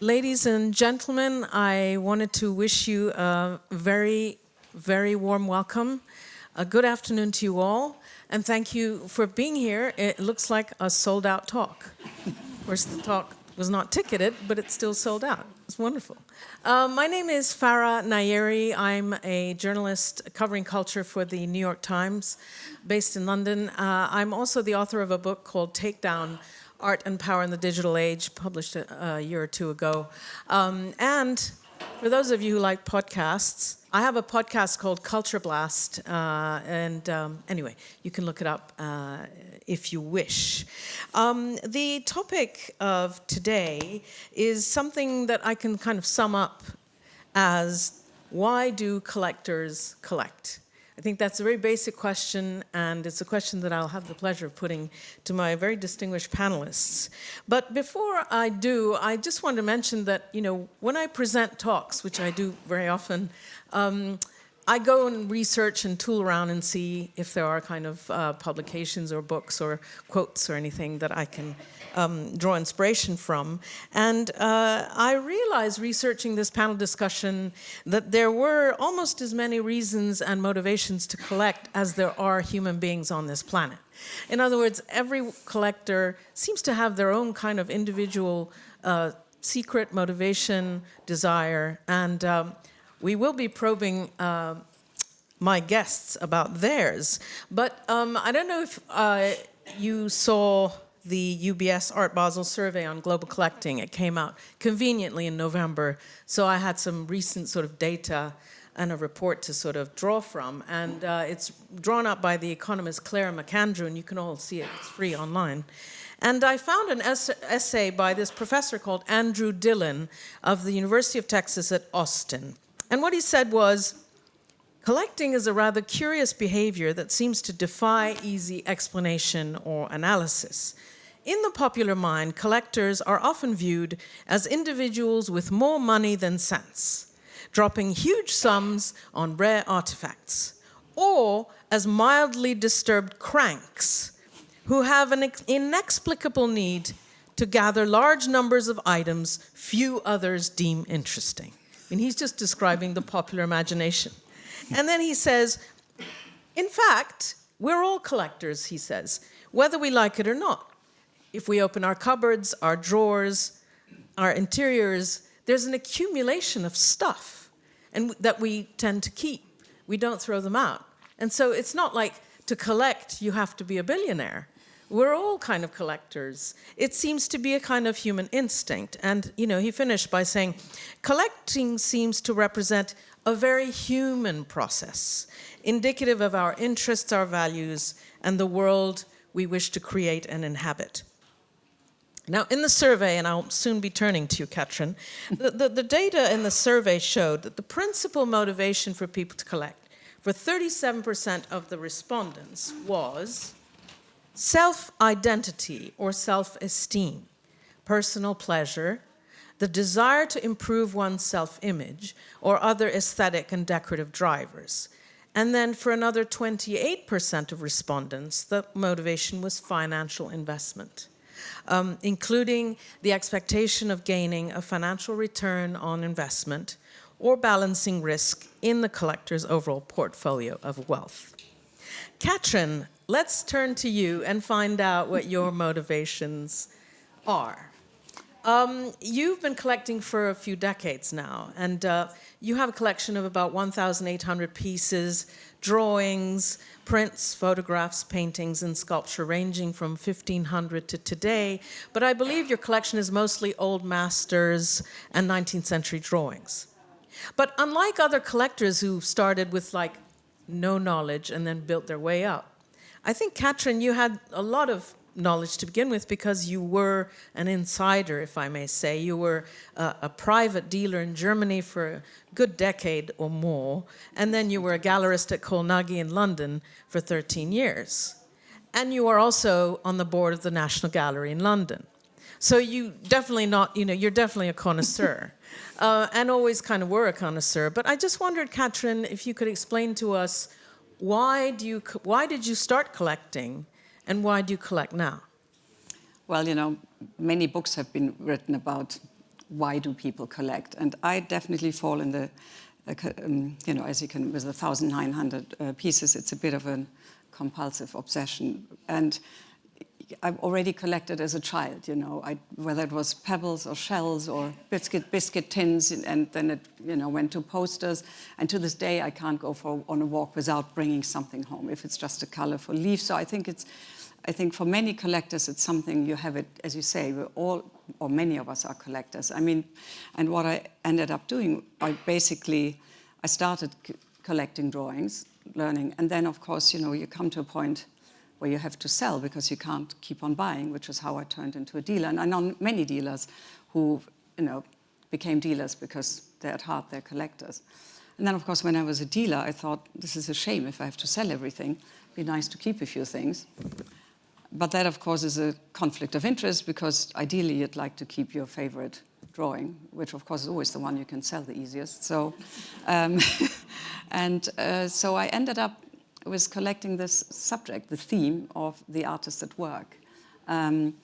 Ladies and gentlemen, I wanted to wish you a very, very warm welcome. A good afternoon to you all, and thank you for being here. It looks like a sold-out talk. Of course, the talk was not ticketed, but it's still sold out. It's wonderful. My name is Farah Nayeri. I'm a journalist covering culture for the New York Times, based in London. I'm also the author of a book called Takedown: Art and Power in the Digital Age, published a year or two ago. And for those of you who like podcasts, I have a podcast called Culture Blast. Anyway, you can look it up if you wish. The topic of today is something that I can kind of sum up as, why do collectors collect? I think that's a very basic question, and it's a question that I'll have the pleasure of putting to my very distinguished panelists. But before I do, I just want to mention that, when I present talks, which I do very often, I go and research and tool around and see if there are kind of publications or books or quotes or anything that I can draw inspiration from. And I realized, researching this panel discussion, that there were almost as many reasons and motivations to collect as there are human beings on this planet. In other words, every collector seems to have their own kind of individual secret motivation, desire, and we will be probing my guests about theirs. But I don't know if you saw the UBS Art Basel survey on global collecting. It came out conveniently in November, so I had some recent sort of data and a report to sort of draw from. And it's drawn up by the economist Claire McAndrew, and you can all see it. It's free online. And I found an essay by this professor called Andrew Dillon of the University of Texas at Austin. And what he said was, collecting is a rather curious behavior that seems to defy easy explanation or analysis. In the popular mind, collectors are often viewed as individuals with more money than sense, dropping huge sums on rare artifacts, or as mildly disturbed cranks who have an inexplicable need to gather large numbers of items few others deem interesting. And he's just describing the popular imagination. And then he says, in fact, we're all collectors, he says, whether we like it or not. If we open our cupboards, our drawers, our interiors, there's an accumulation of stuff and that we tend to keep. We don't throw them out. And so it's not like to collect, you have to be a billionaire. We're all kind of collectors. It seems to be a kind of human instinct. And, he finished by saying, collecting seems to represent a very human process, indicative of our interests, our values, and the world we wish to create and inhabit. Now, in the survey, and I'll soon be turning to you, Katrin, the data in the survey showed that the principal motivation for people to collect, for 37% of the respondents, was self-identity or self-esteem, personal pleasure, the desire to improve one's self-image, or other aesthetic and decorative drivers. And then for another 28% of respondents, the motivation was financial investment, including the expectation of gaining a financial return on investment or balancing risk in the collector's overall portfolio of wealth. Katrin, let's turn to you and find out what your motivations are. You've been collecting for a few decades now, and you have a collection of about 1,800 pieces, drawings, prints, photographs, paintings, and sculpture ranging from 1,500 to today. But I believe your collection is mostly old masters and 19th century drawings. But unlike other collectors who started with no knowledge and then built their way up, I think, Katrin, you had a lot of knowledge to begin with because you were an insider, if I may say. You were a private dealer in Germany for a good decade or more, and then you were a gallerist at Colnaghi in London for 13 years. And you are also on the board of the National Gallery in London. So you're definitely a connoisseur, and always kind of were a connoisseur. But I just wondered, Katrin, if you could explain to us, why did you start collecting? And why do you collect now? Well, many books have been written about why do people collect? And I definitely fall in the, as you can, with the 1,900 pieces, it's a bit of a compulsive obsession. And I've already collected as a child, whether it was pebbles or shells or biscuit tins, and then it, went to posters. And to this day, I can't go on a walk without bringing something home, if it's just a colorful leaf. So I think for many collectors, it's something you have it, as you say, we're all, or many of us are collectors. I mean, and what I ended up doing, I started collecting drawings, learning, and then of course, you come to a point where you have to sell because you can't keep on buying, which is how I turned into a dealer. And I know many dealers who, became dealers because they're at heart, they're collectors. And then, of course, when I was a dealer, I thought, this is a shame if I have to sell everything. It'd be nice to keep a few things. But that, of course, is a conflict of interest because ideally you'd like to keep your favorite drawing, which, of course, is always the one you can sell the easiest. So, so I ended up with collecting this subject, the theme of the artist at work.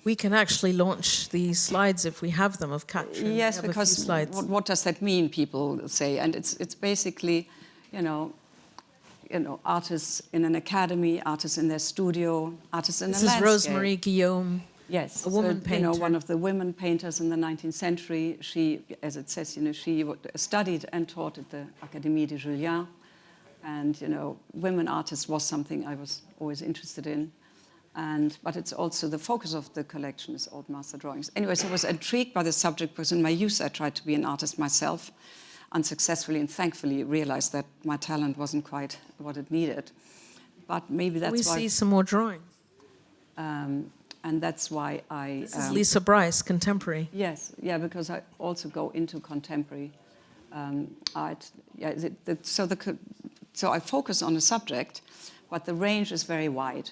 We can actually launch the slides if we have them of Katrin. Yes, because what does that mean, people say? And it's basically, artists in an academy, artists in their studio, artists in a landscape. This is Rosemary Guillaume, yes, a woman painter. One of the women painters in the 19th century. She, as it says, she studied and taught at the Académie de Julian. And, women artists was something I was always interested in. But it's also the focus of the collection is old master drawings. Anyways, I was intrigued by the subject because in my youth I tried to be an artist myself, unsuccessfully, and thankfully realized that my talent wasn't quite what it needed. But maybe that's why... We see some more drawings. And that's why I... This is Lisa Bryce, contemporary. Yes, yeah, because I also go into contemporary art. Yeah, so I focus on a subject, but the range is very wide.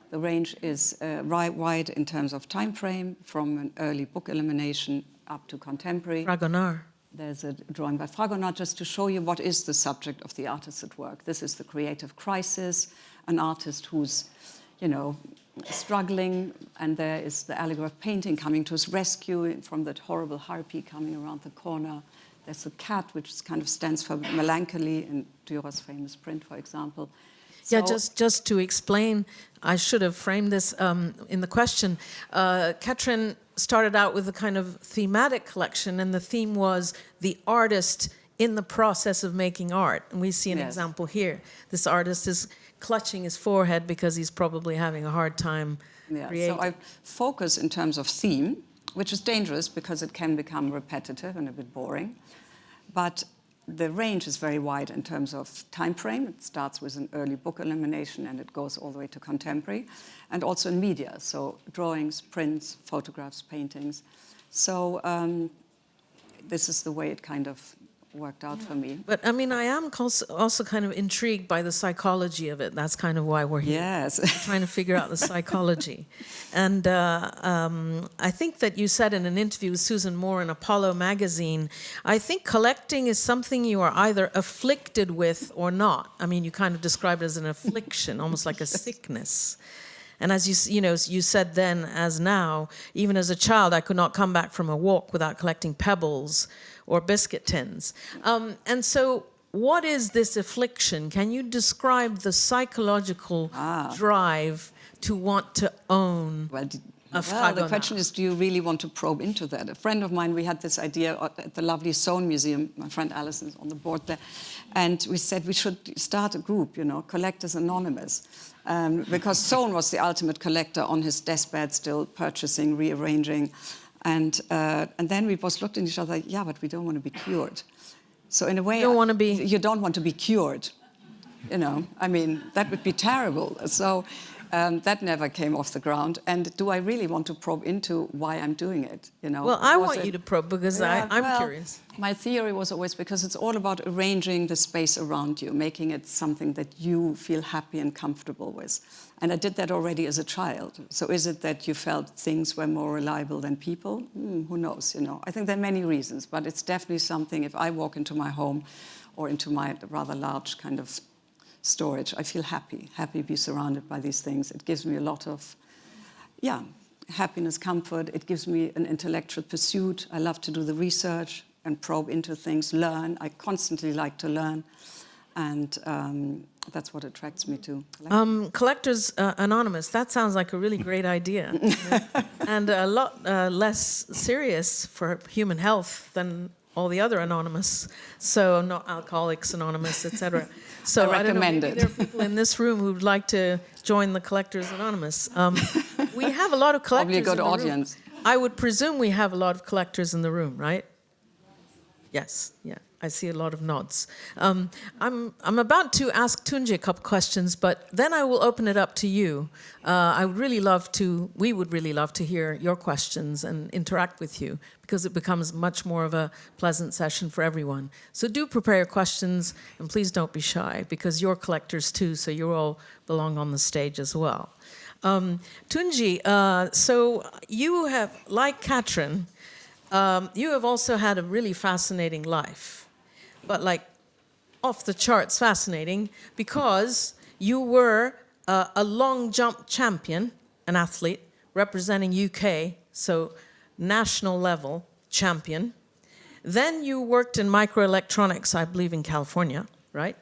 The range is wide in terms of time frame, from an early book illumination up to contemporary. Fragonard. There's a drawing by Fragonard just to show you what is the subject of the artist at work. This is the creative crisis, an artist who's, struggling, and there is the allegory of painting coming to his rescue from that horrible harpy coming around the corner. There's the cat, which kind of stands for melancholy in Dürer's famous print, for example. Yeah, just to explain, I should have framed this in the question. Katrin started out with a kind of thematic collection, and the theme was the artist in the process of making art. And we see an example here. This artist is clutching his forehead because he's probably having a hard time creating. So I focus in terms of theme, which is dangerous because it can become repetitive and a bit boring. But the range is very wide in terms of time frame. It starts with an early book illumination and it goes all the way to contemporary, and also in media, so drawings, prints, photographs, paintings. So this is the way it kind of worked out for me. But I mean, I am also kind of intrigued by the psychology of it. That's kind of why we're here. Yes. Trying to figure out the psychology. And I think that you said in an interview with Susan Moore in Apollo magazine, I think collecting is something you are either afflicted with or not. I mean, you kind of described it as an affliction, almost like a sickness. And as you said then, as now, even as a child, I could not come back from a walk without collecting pebbles or biscuit tins. And so what is this affliction? Can you describe the psychological drive to want to own a Fragonard? The question is, do you really want to probe into that? A friend of mine, we had this idea at the lovely Sohn Museum, my friend Alison is on the board there, and we said we should start a group, Collectors Anonymous. Because Sohn was the ultimate collector on his deathbed, still purchasing, rearranging. And then we both looked at each other, yeah, but we don't want to be cured. So in a way, you don't want to be cured. I mean, that would be terrible. So that never came off the ground. And do I really want to probe into why I'm doing it? Well, I want you to probe because I'm curious. My theory was always because it's all about arranging the space around you, making it something that you feel happy and comfortable with. And I did that already as a child. So is it that you felt things were more reliable than people? Who knows, I think there are many reasons, but it's definitely something, if I walk into my home or into my rather large kind of storage, I feel happy to be surrounded by these things. It gives me a lot of, happiness, comfort. It gives me an intellectual pursuit. I love to do the research and probe into things, learn. I constantly like to learn. And that's what attracts me to collecting. Collectors Anonymous, that sounds like a really great idea. And a lot less serious for human health than all the other Anonymous. So not Alcoholics Anonymous, etc. So I recommend don't know, maybe there are people in this room who would like to join the Collectors Anonymous. We have a lot of collectors Probably a good in the audience. room. I would presume we have a lot of collectors in the room, right? Yes, yeah. I see a lot of nods. I'm about to ask Tunji a couple questions, but then I will open it up to you. We would really love to hear your questions and interact with you, because it becomes much more of a pleasant session for everyone. So do prepare your questions, and please don't be shy, because you're collectors too, so you all belong on the stage as well. Tunji, so you have, like Katrin, you have also had a really fascinating life. But like off the charts fascinating, because you were a long jump champion, an athlete representing UK, so national level champion. Then you worked in microelectronics, I believe in California, right?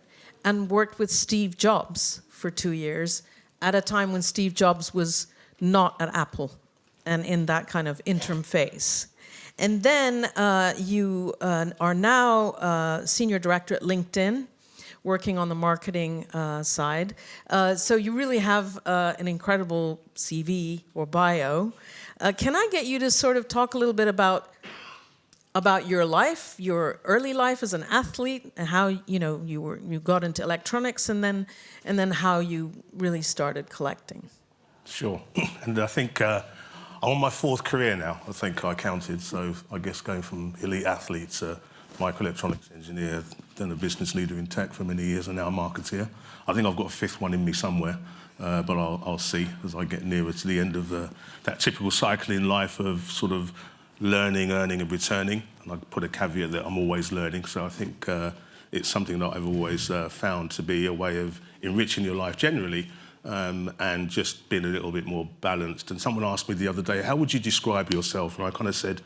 And worked with Steve Jobs for 2 years at a time when Steve Jobs was not at Apple and in that kind of interim phase. And then you are now senior director at LinkedIn, working on the marketing side. So you really have an incredible CV or bio. Can I get you to sort of talk a little bit about your life, your early life as an athlete, and how you got into electronics, and then how you really started collecting? Sure, and I think. I'm on my 4th career now, I think I counted. So I guess going from elite athlete to microelectronics engineer, then a business leader in tech for many years, and now a marketeer. I think I've got a 5th one in me somewhere, but I'll see as I get nearer to the end of that typical cycle in life of sort of learning, earning and returning. And I put a caveat that I'm always learning. So I think it's something that I've always found to be a way of enriching your life generally. And just being a little bit more balanced. And someone asked me the other day, how would you describe yourself? And I kind of said,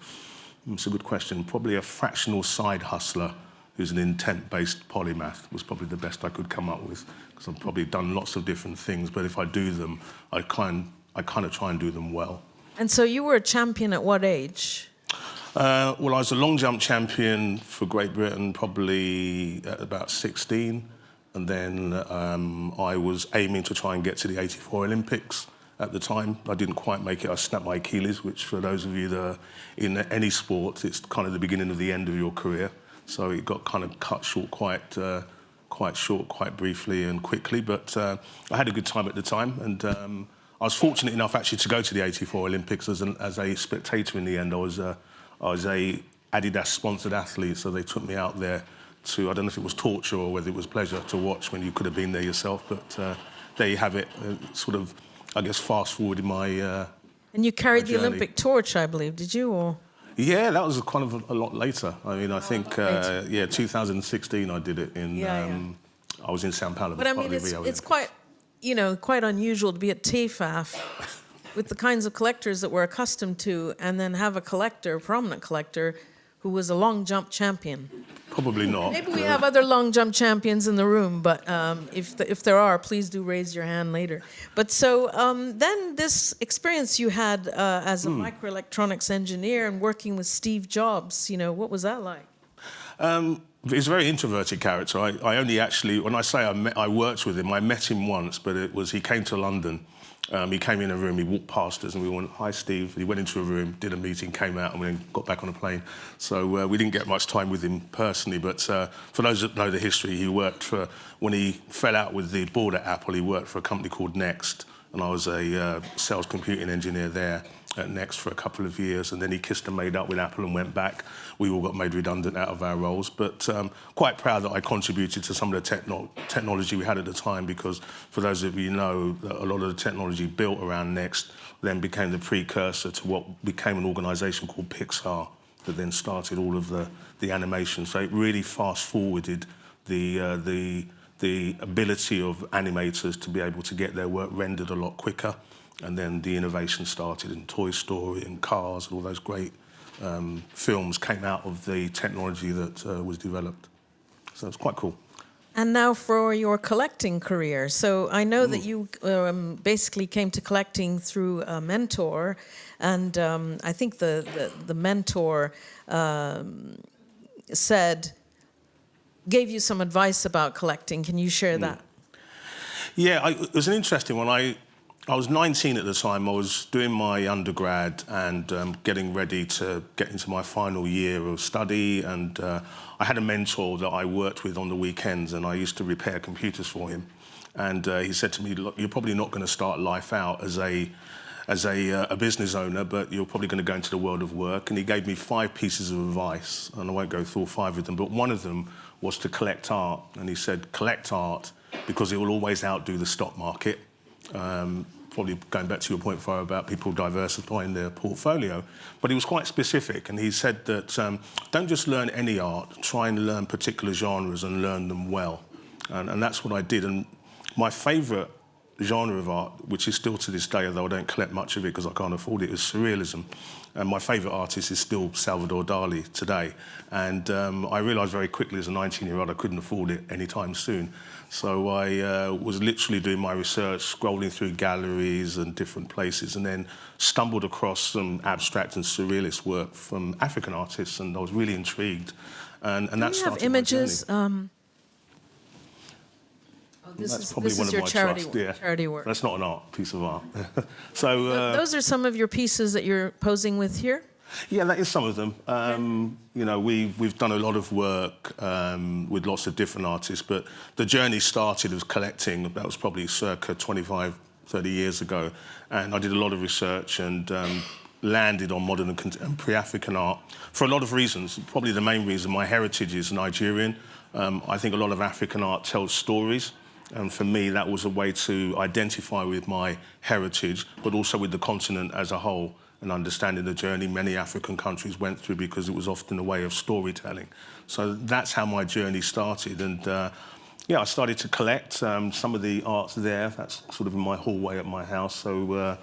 it's a good question, probably a fractional side hustler who's an intent-based polymath was probably the best I could come up with, because I've probably done lots of different things, but if I do them, I kind of try and do them well. And so you were a champion at what age? Well, I was a long jump champion for Great Britain probably at about 16. And then I was aiming to try and get to the '84 Olympics at the time. I didn't quite make it. I snapped my Achilles, which for those of you that are in any sport, it's kind of the beginning of the end of your career. So it got kind of cut short quite briefly and quickly. But I had a good time at the time. And I was fortunate enough actually to go to the '84 Olympics as a spectator in the end. I was a Adidas-sponsored athlete, so they took me out there to, I don't know if it was torture or whether it was pleasure to watch when you could have been there yourself, but there you have it, sort of, I guess, fast forward in my And you carried the Olympic torch, I believe, did you? Or? Yeah, that was kind of a lot later. I mean, I think, 2016 I did it in, I was in Sao Paulo. But I mean, it's quite, quite unusual to be at TEFAF with the kinds of collectors that we're accustomed to, and then have a prominent collector, who was a long jump champion. Probably not. Maybe we have other long jump champions in the room, but if there are, please do raise your hand later. But so then this experience you had as a microelectronics engineer and working with Steve Jobs, what was that like? He's a very introverted character. I only actually, when I say I worked with him, I met him once, but he came to London. He came in a room, he walked past us and we went, hi Steve. He went into a room, did a meeting, came out and we then got back on a plane. So we didn't get much time with him personally, but for those that know the history, he worked for, when he fell out with the board at Apple, he worked for a company called Next, and I was a sales computing engineer there at Next for a couple of years, and then he kissed and made up with Apple and went back. We all got made redundant out of our roles, but quite proud that I contributed to some of the technology we had at the time, because for those of you who know, a lot of the technology built around Next then became the precursor to what became an organisation called Pixar that then started all of the animation. So it really fast-forwarded the ability of animators to be able to get their work rendered a lot quicker. And then the innovation started in Toy Story and Cars, and all those great films came out of the technology that was developed. So it's quite cool. And now for your collecting career. So I know that you basically came to collecting through a mentor, and I think the mentor gave you some advice about collecting. Can you share that? Yeah, it was an interesting one. I was 19 at the time. I was doing my undergrad and getting ready to get into my final year of study. And I had a mentor that I worked with on the weekends, and I used to repair computers for him. And he said to me, "Look, you're probably not going to start life out as a business owner, but you're probably going to go into the world of work." And he gave me 5 pieces of advice, and I won't go through all 5 of them, but one of them was to collect art. And he said, collect art because it will always outdo the stock market. Probably going back to your point, Farah, about people diversifying their portfolio. But he was quite specific, and he said that don't just learn any art, try and learn particular genres and learn them well. And that's what I did. And my favourite genre of art, which is still to this day, although I don't collect much of it because I can't afford it, is surrealism. And my favourite artist is still Salvador Dali today. And I realised very quickly as a 19-year-old I couldn't afford it anytime soon. So I was literally doing my research, scrolling through galleries and different places, and then stumbled across some abstract and surrealist work from African artists, and I was really intrigued. And that started my images? journey. This That's is your charity work. That's not an art piece of art. So those are some of your pieces that you're posing with here? Yeah, that is some of them. You know, we've done a lot of work with lots of different artists, but the journey started as collecting. That was probably circa 25, 30 years ago. And I did a lot of research and landed on modern and contemporary African art for a lot of reasons. Probably the main reason, my heritage is Nigerian. I think a lot of African art tells stories. And for me, that was a way to identify with my heritage, but also with the continent as a whole, and understanding the journey many African countries went through, because it was often a way of storytelling. So that's how my journey started. And yeah, I started to collect some of the arts there. That's sort of in my hallway at my house. So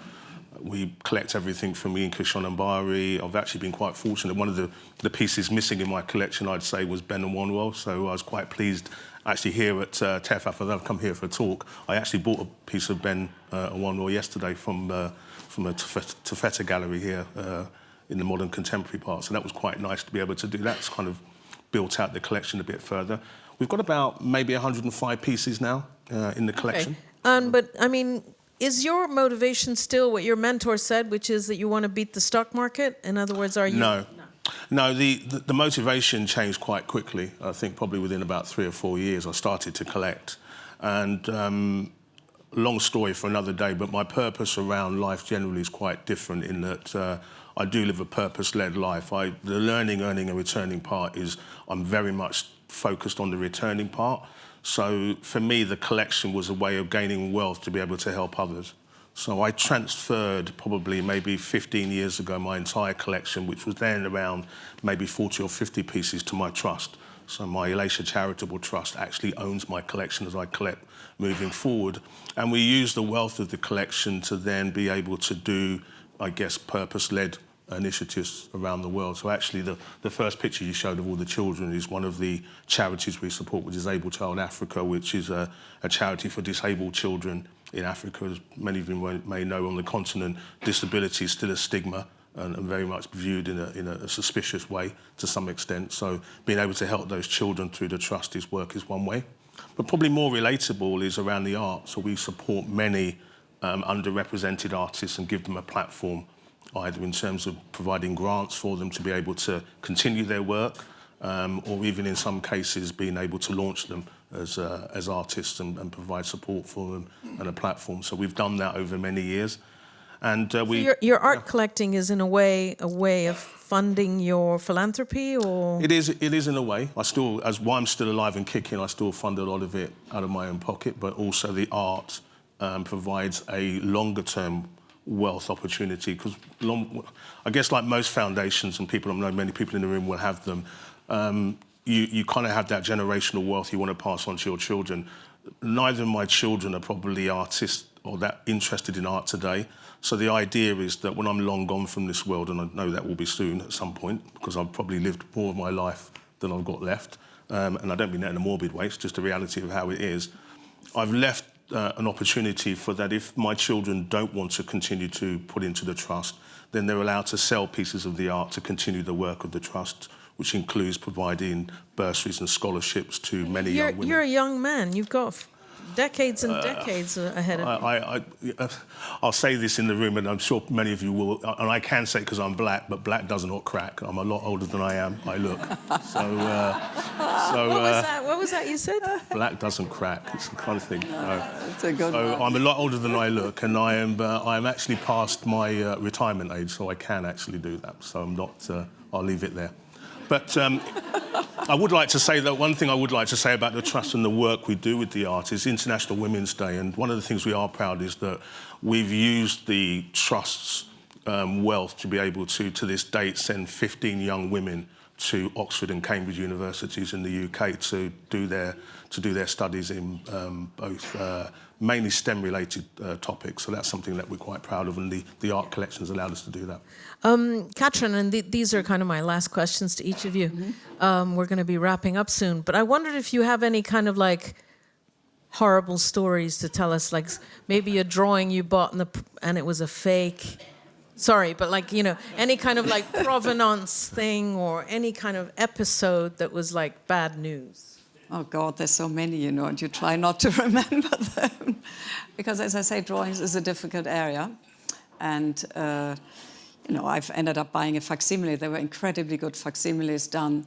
we collect everything from me and Kishon and Bari. I've actually been quite fortunate. One of the pieces missing in my collection, I'd say, was Ben and Wanwell. So I was quite pleased actually here at TEFAF. I've come here for a talk. I actually bought a piece of Ben and Wanwell yesterday from a Tafeta gallery here in the modern contemporary part. So that was quite nice to be able to do that. It's kind of built out the collection a bit further. We've got about maybe 105 pieces now in the collection. Okay. But I mean, is your motivation still what your mentor said, which is that you want to beat the stock market? In other words, are you... No, the motivation changed quite quickly. I think probably within about 3 or 4 years I started to collect. And long story for another day, but my purpose around life generally is quite different in that I do live a purpose-led life. The learning, earning and returning part is I'm very much focused on the returning part. So for me, the collection was a way of gaining wealth to be able to help others. So I transferred probably maybe 15 years ago my entire collection, which was then around maybe 40 or 50 pieces, to my trust. So my Elisha Charitable Trust actually owns my collection as I collect moving forward. And we use the wealth of the collection to then be able to do, I guess, purpose-led initiatives around the world. So actually the first picture you showed of all the children is one of the charities we support with Disabled Child Africa, which is a charity for disabled children in Africa. As many of you may know, on the continent, disability is still a stigma and very much viewed in a suspicious way to some extent. So being able to help those children through the trustees' work is one way. But probably more relatable is around the arts. So we support many underrepresented artists and give them a platform, either in terms of providing grants for them to be able to continue their work, or even in some cases being able to launch them as artists and provide support for them and a platform. So we've done that over many years. And your art collecting is in a way of funding your philanthropy, or? It is in a way. While I'm still alive and kicking, I still fund a lot of it out of my own pocket, but also the art provides a longer term wealth opportunity, because I guess like most foundations, and people, I know many people in the room will have them, you kind of have that generational wealth you want to pass on to your children. Neither of my children are probably artists or that interested in art today. So the idea is that when I'm long gone from this world, and I know that will be soon at some point, because I've probably lived more of my life than I've got left, and I don't mean that in a morbid way, it's just the reality of how it is. I've left an opportunity for that if my children don't want to continue to put into the trust, then they're allowed to sell pieces of the art to continue the work of the trust, which includes providing bursaries and scholarships to many young women. You're a young man. You've got decades and decades ahead of you. I'll say this in the room, and I'm sure many of you will, and I can say it because I'm black, but black does not crack. I'm a lot older than I look. What was that you said? Black doesn't crack. It's the kind of thing. It's a good one. I'm a lot older than I look, and I'm actually past my retirement age, so I can actually do that. So I'm not. I'll leave it there. But I would like to say that one thing I would like to say about the trust and the work we do with the art is International Women's Day, and one of the things we are proud is that we've used the trust's wealth to be able to this date, send 15 young women to Oxford and Cambridge universities in the UK to do their studies in both mainly STEM-related topics. So that's something that we're quite proud of, and the art collections allowed us to do that. Katrin, and these are kind of my last questions to each of you. We're going to be wrapping up soon, but I wondered if you have any kind of like horrible stories to tell us, like maybe a drawing you bought and it was a fake. Sorry, but like, any kind of like provenance thing or any kind of episode that was like bad news. Oh, God, there's so many, and you try not to remember them. Because, as I say, drawings is a difficult area. And, I've ended up buying a facsimile. They were incredibly good facsimiles done,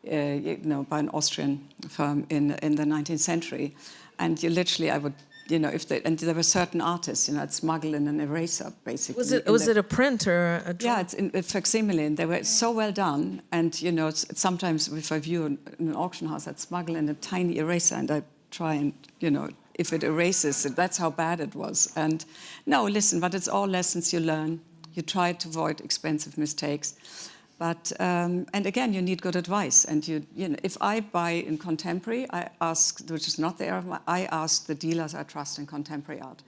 by an Austrian firm in the 19th century. And I would, and there were certain artists, I'd smuggle in an eraser, basically. Was it a print or a drawing? Yeah, it's a facsimile, and they were so well done. And, sometimes if I view in an auction house, I'd smuggle in a tiny eraser, and I'd try and, if it erases it, that's how bad it was. And no, listen, but it's all lessons you learn. You try to avoid expensive mistakes. But, and again, you need good advice. And, if I buy in contemporary, I ask, which is not the area, I ask the dealers I trust in contemporary art.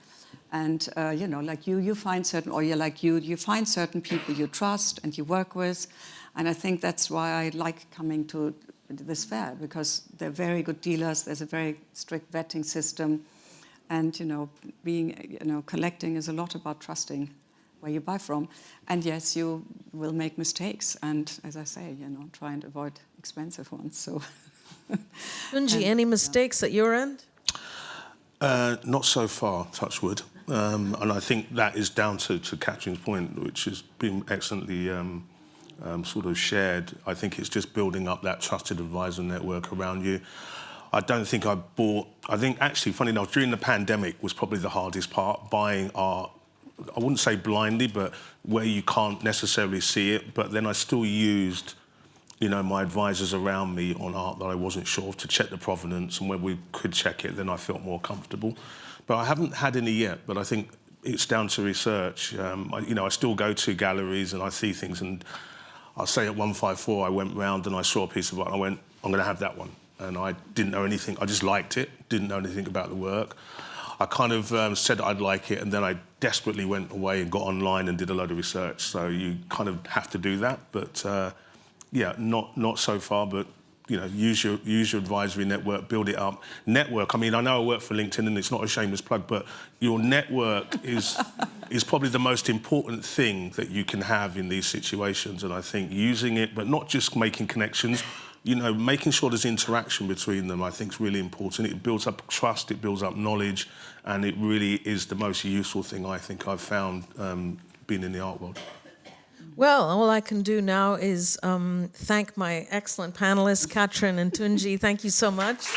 And, like you find certain, or you're like you find certain people you trust and you work with. And I think that's why I like coming to this fair, because they're very good dealers. There's a very strict vetting system. And, collecting is a lot about trusting where you buy from. And yes, you will make mistakes. And as I say, try and avoid expensive ones. So, Tunji, any mistakes at your end? Not so far, touch wood. And I think that is down to Katrin's point, which has been excellently sort of shared. I think it's just building up that trusted advisor network around you. I don't think I think actually, funny enough, during the pandemic was probably the hardest part, buying art. I wouldn't say blindly, but where you can't necessarily see it. But then I still used, my advisors around me on art that I wasn't sure of to check the provenance, and when we could check it, then I felt more comfortable. But I haven't had any yet, but I think it's down to research. I still go to galleries and I see things, and I'll say at 154, I went round and I saw a piece of art and I went, I'm going to have that one. And I didn't know anything, I just liked it, didn't know anything about the work. I kind of said I'd like it, and then I desperately went away and got online and did a load of research. So you kind of have to do that. But not so far. But use your advisory network, build it up. Network. I mean, I know I work for LinkedIn, and it's not a shameless plug, but your network is probably the most important thing that you can have in these situations. And I think using it, but not just making connections. Making sure there's interaction between them, I think, is really important. It builds up trust, it builds up knowledge, and it really is the most useful thing I think I've found being in the art world. Well, all I can do now is thank my excellent panelists, Katrin and Tunji. Thank you so much.